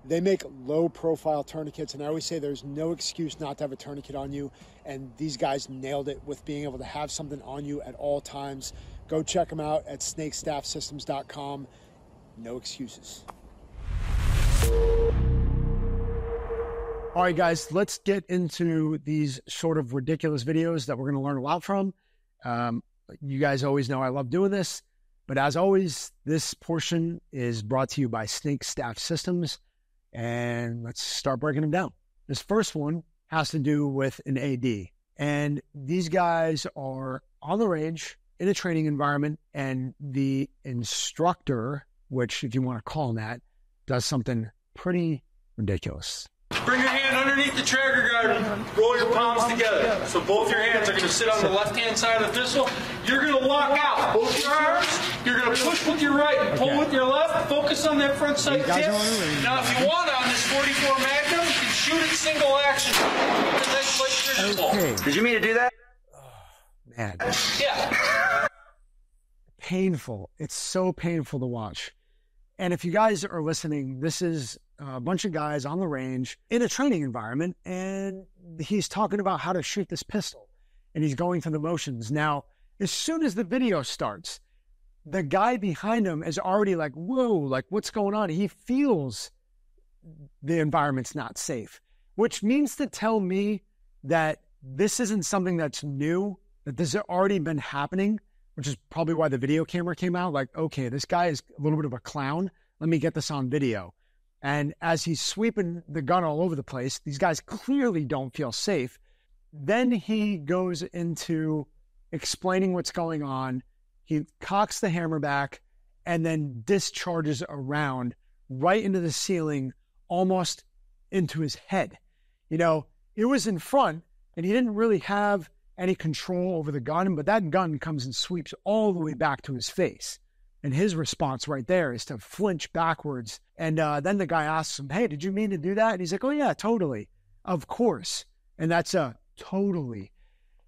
they make low-profile tourniquets, and I always say there's no excuse not to have a tourniquet on you, and these guys nailed it with being able to have something on you at all times. Go check them out at snakestaffsystems.com. No excuses. All right, guys, let's get into these sort of ridiculous videos that we're going to learn a lot from. You guys always know I love doing this, but as always, this portion is brought to you by Snake Staff Systems. And let's start breaking them down. This first one has to do with an AD. And these guys are on the range in a training environment, and the instructor, which if you want to call him that, does something pretty ridiculous.
Bring your hand underneath the trigger guard and roll your palms together. So both your hands are going to sit on the left-hand side of the pistol. You're going to lock out both your arms. You're going to push with your right and pull with your left. Focus on that front side tip. Now, if you want on this 44 Magnum, you can shoot it single action.
Okay. Did you mean to do that?
Oh, man.
Yeah.
painful. It's so painful to watch. And if you guys are listening, this is a bunch of guys on the range in a training environment, and he's talking about how to shoot this pistol, and he's going through the motions. Now, as soon as the video starts, the guy behind him is already like, whoa, like what's going on? He feels the environment's not safe, which means to tell me that this isn't something that's new, that this has already been happening, which is probably why the video camera came out. Like, okay, this guy is a little bit of a clown. Let me get this on video. And as he's sweeping the gun all over the place, these guys clearly don't feel safe. Then he goes into explaining what's going on. He cocks the hammer back and then discharges a round right into the ceiling, almost into his head. You know, it was in front and he didn't really have any control over the gun, but that gun comes and sweeps all the way back to his face. And his response right there is to flinch backwards. And then the guy asks him, hey, did you mean to do that? And he's like, oh yeah, totally. Of course. And that's a totally.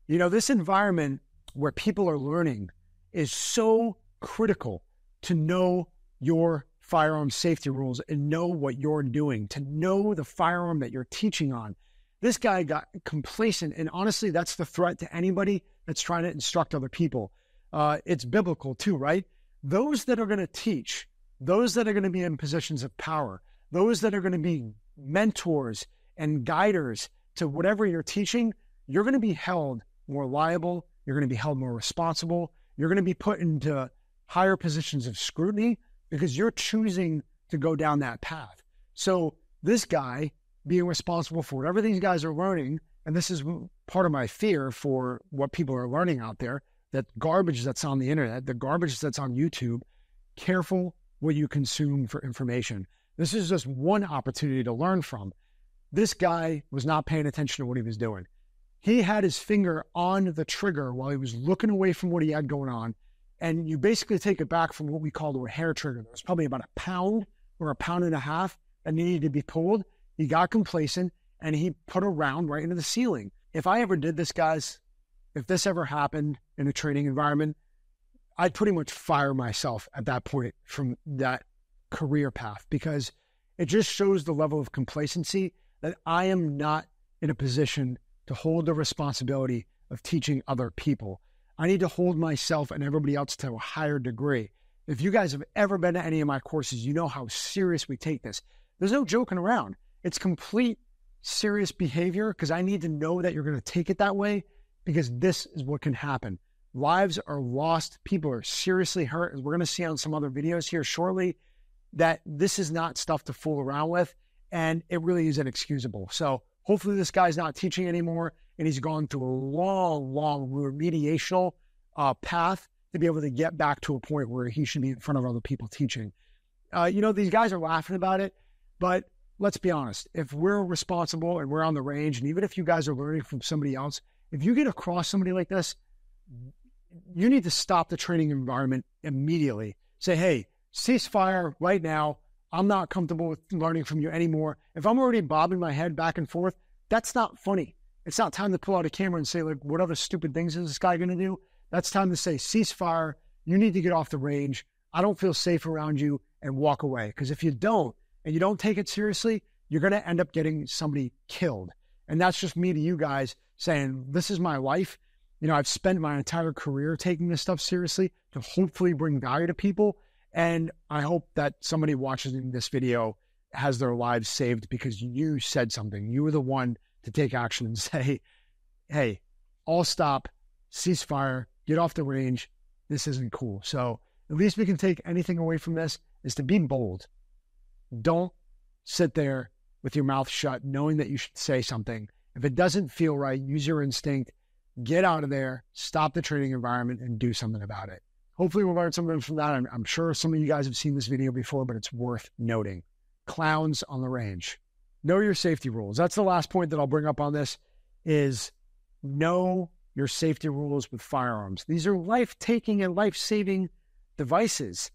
You know, this environment where people are learning is so critical to know your firearm safety rules and know what you're doing, to know the firearm that you're teaching on. This guy got complacent, and honestly, that's the threat to anybody that's trying to instruct other people. It's biblical too, right? Those that are going to teach, those that are going to be in positions of power, those that are going to be mentors and guiders to whatever you're teaching, you're going to be held more liable, you're going to be held more responsible, you're going to be put into higher positions of scrutiny because you're choosing to go down that path. So this guy being responsible for whatever these guys are learning, and this is part of my fear for what people are learning out there, that garbage that's on the internet, the garbage that's on YouTube, careful what you consume for information. This is just one opportunity to learn from. This guy was not paying attention to what he was doing. He had his finger on the trigger while he was looking away from what he had going on. And you basically take it back from what we call a hair trigger. There was probably about a pound or a pound and a half that needed to be pulled. He got complacent and he put a round right into the ceiling. If I ever did this, guys, if this ever happened in a training environment, I'd pretty much fire myself at that point from that career path, because it just shows the level of complacency that I am not in a position to hold the responsibility of teaching other people. I need to hold myself and everybody else to a higher degree. If you guys have ever been to any of my courses, you know how serious we take this. There's no joking around. It's complete serious behavior, because I need to know that you're going to take it that way, because this is what can happen. Lives are lost. People are seriously hurt, as we're going to see on some other videos here shortly, that this is not stuff to fool around with, and it really is inexcusable. So hopefully this guy's not teaching anymore, and he's gone through a long remediational path to be able to get back to a point where he should be in front of other people teaching. You know, these guys are laughing about it, but let's be honest. If we're responsible and we're on the range, and even if you guys are learning from somebody else, if you get across somebody like this, you need to stop the training environment immediately. Say, hey, ceasefire right now. I'm not comfortable with learning from you anymore. If I'm already bobbing my head back and forth, that's not funny. It's not time to pull out a camera and say, like, what other stupid things is this guy going to do? That's time to say, ceasefire. You need to get off the range. I don't feel safe around you, and walk away. Because if you don't, and you don't take it seriously, you're going to end up getting somebody killed. And that's just me to you guys saying, this is my life. You know, I've spent my entire career taking this stuff seriously to hopefully bring value to people. And I hope that somebody watching this video has their lives saved because you said something. You were the one to take action and say, hey, all stop, ceasefire, get off the range. This isn't cool. So at least we can take anything away from this is to be bold. Don't sit there with your mouth shut knowing that you should say something. If it doesn't feel right, use your instinct, get out of there, stop the training environment, and do something about it. Hopefully we'll learn something from that. I'm sure some of you guys have seen this video before, but it's worth noting. Clowns on the range. Know your safety rules. That's the last point that I'll bring up on this, is know your safety rules with firearms. These are life-taking and life-saving devices.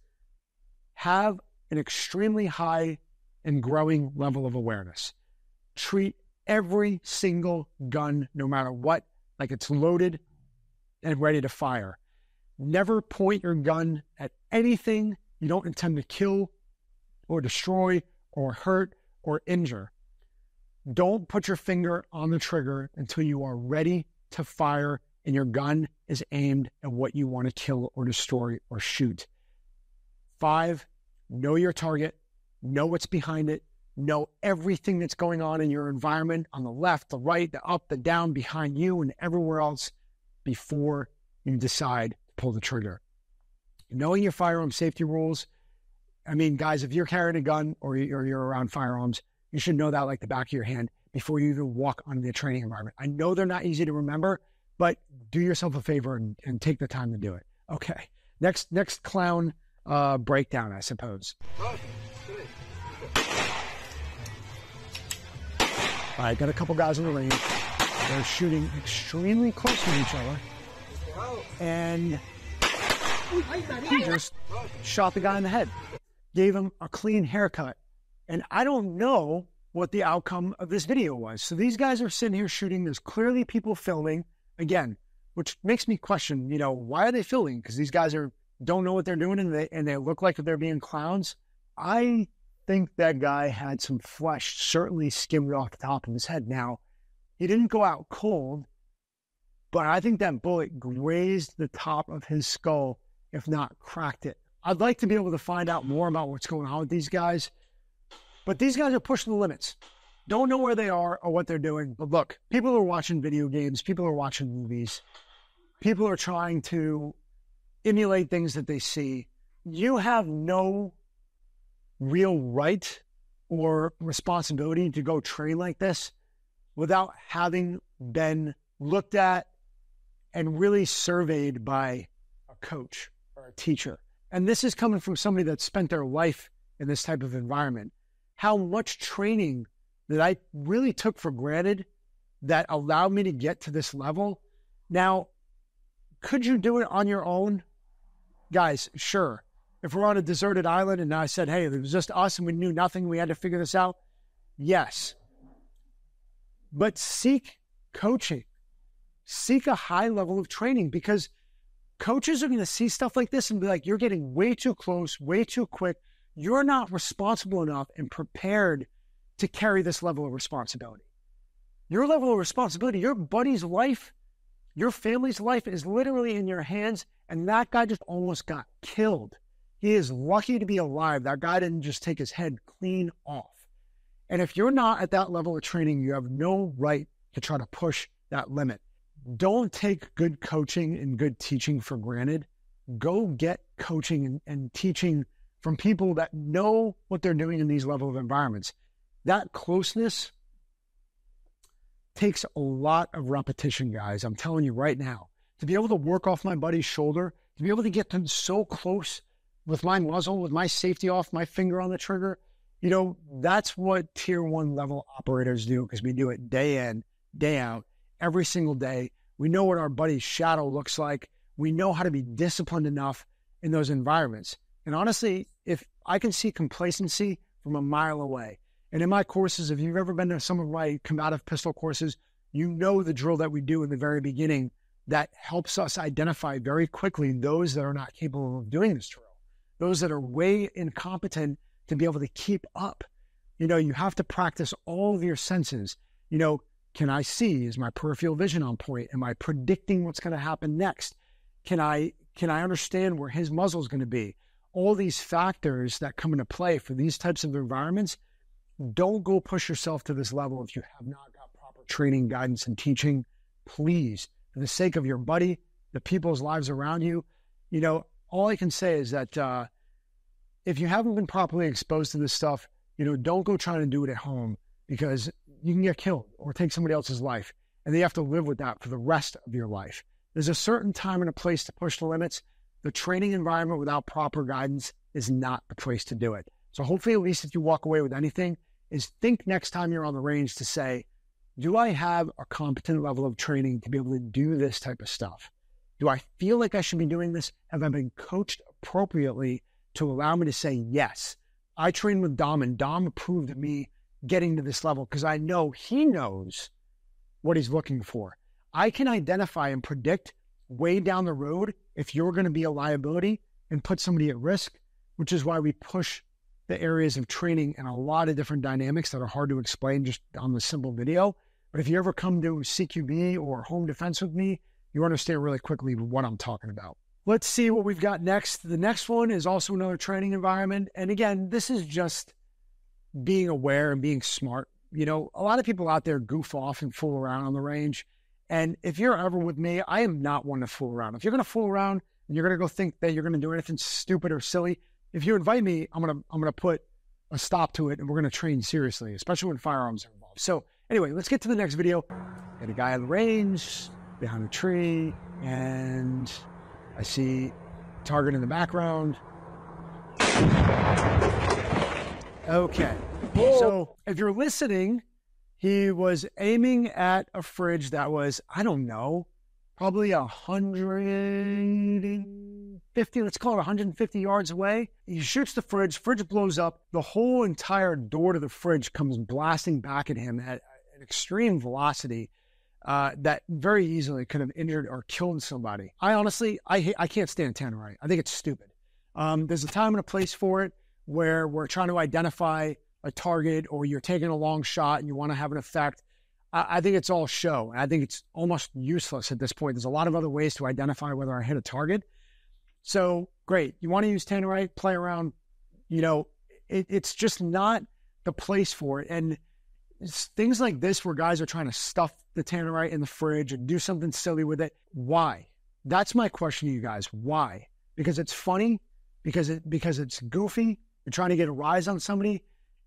Have an extremely high and growing level of awareness. Treat every single gun, no matter what, like it's loaded and ready to fire. Never point your gun at anything you don't intend to kill or destroy or hurt or injure. Don't put your finger on the trigger until you are ready to fire and your gun is aimed at what you want to kill or destroy or shoot. 5, know your target, know what's behind it, know everything that's going on in your environment on the left, the right, the up, the down, behind you, and everywhere else before you decide to pull the trigger. Knowing your firearm safety rules, I mean, guys, if you're carrying a gun or you're around firearms, you should know that like the back of your hand before you even walk onto the training environment. I know they're not easy to remember, but do yourself a favor and take the time to do it. Okay, next clown breakdown, I suppose. All right, got a couple guys in the range. They're shooting extremely close to each other. And he just shot the guy in the head. Gave him a clean haircut. And I don't know what the outcome of this video was. So these guys are sitting here shooting. There's clearly people filming. Again, which makes me question, why are they filming? Because these guys don't know what they're doing and they look like they're being clowns. I think that guy had some flesh certainly skimmed off the top of his head. Now, he didn't go out cold, but I think that bullet grazed the top of his skull, if not cracked it. I'd like to be able to find out more about what's going on with these guys, but these guys are pushing the limits. Don't know where they are or what they're doing, but look, people are watching video games, people are watching movies, people are trying to emulate things that they see. You have no real right or responsibility to go train like this without having been looked at and really surveyed by a coach or a teacher. And this is coming from somebody that spent their life in this type of environment. How much training that I really took for granted that allowed me to get to this level. Now, could you do it on your own? Guys, sure. If we're on a deserted island and I said, hey, it was just us and we knew nothing, we had to figure this out. Yes. But seek coaching. Seek a high level of training, because coaches are going to see stuff like this and be like, you're getting way too close, way too quick. You're not responsible enough and prepared to carry this level of responsibility. Your level of responsibility, your buddy's life, your family's life is literally in your hands, and that guy just almost got killed. He is lucky to be alive. That guy didn't just take his head clean off. And if you're not at that level of training, you have no right to try to push that limit. Don't take good coaching and good teaching for granted. Go get coaching and teaching from people that know what they're doing in these level of environments. That closeness takes a lot of repetition, guys. I'm telling you right now. To be able to work off my buddy's shoulder, to be able to get them so close with my muzzle, with my safety off, my finger on the trigger, that's what tier 1 level operators do, because we do it day in, day out, every single day. We know what our buddy's shadow looks like. We know how to be disciplined enough in those environments. And honestly, if I can see complacency from a mile away, and in my courses, if you've ever been to some of my combative pistol courses, you know the drill that we do in the very beginning that helps us identify very quickly those that are not capable of doing this drill, those that are way incompetent to be able to keep up. You have to practice all of your senses. Can I see? Is my peripheral vision on point? Am I predicting what's going to happen next? Can I understand where his muzzle is going to be? All these factors that come into play for these types of environments. Don't go push yourself to this level if you have not got proper training, guidance, and teaching. Please, for the sake of your buddy, the people's lives around you, all I can say is that if you haven't been properly exposed to this stuff, don't go trying to do it at home, because you can get killed or take somebody else's life, and they have to live with that for the rest of your life. There's a certain time and a place to push the limits. The training environment without proper guidance is not the place to do it. So hopefully, at least if you walk away with anything, is think next time you're on the range to say, do I have a competent level of training to be able to do this type of stuff? Do I feel like I should be doing this? Have I been coached appropriately to allow me to say yes? I trained with Dom, and Dom approved of me getting to this level because I know he knows what he's looking for. I can identify and predict way down the road if you're going to be a liability and put somebody at risk, which is why we push the areas of training and a lot of different dynamics that are hard to explain just on the simple video. But if you ever come to CQB or home defense with me, you understand really quickly what I'm talking about. Let's see what we've got next. The next one is also another training environment. And again, this is just being aware and being smart. You know, a lot of people out there goof off and fool around on the range. And if you're ever with me, I am not one to fool around. If you're going to fool around and you're going to go think that you're going to do anything stupid or silly, if you invite me, I'm going to put a stop to it, and we're going to train seriously, especially when firearms are involved. So anyway, let's get to the next video. Got a guy on the range, behind a tree, and I see target in the background. Okay. So if you're listening, he was aiming at a fridge that was, I don't know, probably 150, let's call it 150 yards away. He shoots the fridge blows up. The whole entire door to the fridge comes blasting back at him at an extreme velocity that very easily could have injured or killed somebody. I honestly, I can't stand tannerite. I think it's stupid. There's a time and a place for it where we're trying to identify a target or you're taking a long shot and you want to have an effect. I think it's all show. I think it's almost useless at this point. There's a lot of other ways to identify whether I hit a target. So great. You want to use tannerite, play around, you know, it's just not the place for it. And it's things like this where guys are trying to stuff the tannerite in the fridge and do something silly with it. Why? That's my question to you guys. Why? Because it's funny, because it's goofy. You're trying to get a rise on somebody.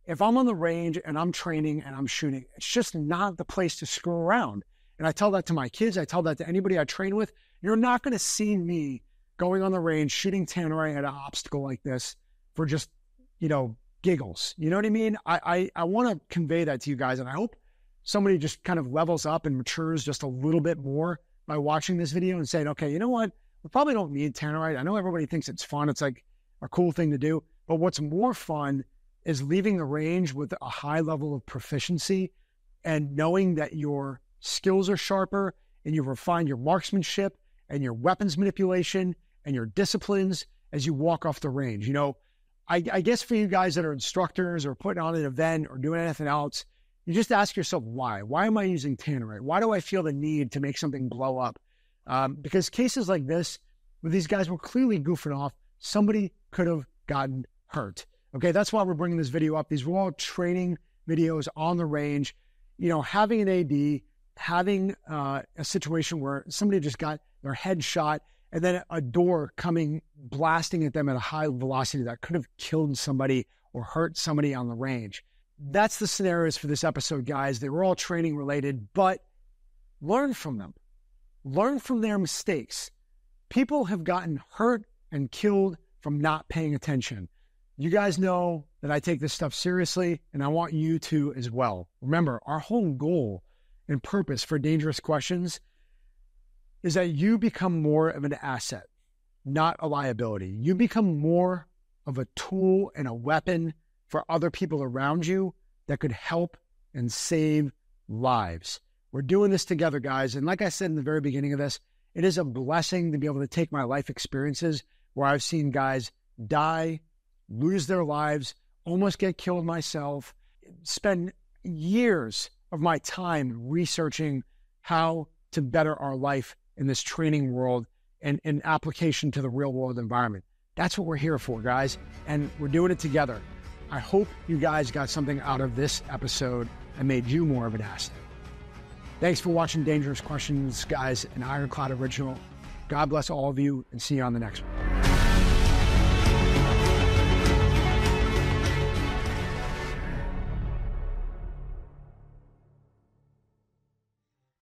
If I'm on the range and I'm training and I'm shooting, it's just not the place to screw around. And I tell that to my kids. I tell that to anybody I train with. You're not going to see me going on the range, shooting tannerite at an obstacle like this for just, you know, giggles. You know what I mean? I want to convey that to you guys. And I hope somebody just kind of levels up and matures just a little bit more by watching this video and saying, okay, you know what? We probably don't need tannerite. I know everybody thinks it's fun. It's like a cool thing to do. But what's more fun is leaving the range with a high level of proficiency and knowing that your skills are sharper and you've refined your marksmanship and your weapons manipulation and your disciplines as you walk off the range. You know, I guess for you guys that are instructors or putting on an event or doing anything else, you just ask yourself, why? Why am I using tannerite? Why do I feel the need to make something blow up? Because cases like this, where these guys were clearly goofing off, somebody could have gotten hurt. Okay, that's why we're bringing this video up. These were all training videos on the range. You know, having an AD, having a situation where somebody just got their head shot and then a door coming, blasting at them at a high velocity that could have killed somebody or hurt somebody on the range. That's the scenarios for this episode, guys. They were all training related, but learn from them. Learn from their mistakes. People have gotten hurt and killed from not paying attention. You guys know that I take this stuff seriously, and I want you to as well. Remember, our whole goal and purpose for Dangerous Questions is that you become more of an asset, not a liability. You become more of a tool and a weapon for other people around you that could help and save lives. We're doing this together, guys. And like I said in the very beginning of this, it is a blessing to be able to take my life experiences where I've seen guys die, lose their lives, almost get killed myself, spend years of my time researching how to better our life in this training world and in application to the real world environment. That's what we're here for, guys. And we're doing it together. I hope you guys got something out of this episode and made you more of an asset. Thanks for watching Dangerous Questions, guys, an Ironclad original. God bless all of you and see you on the next one.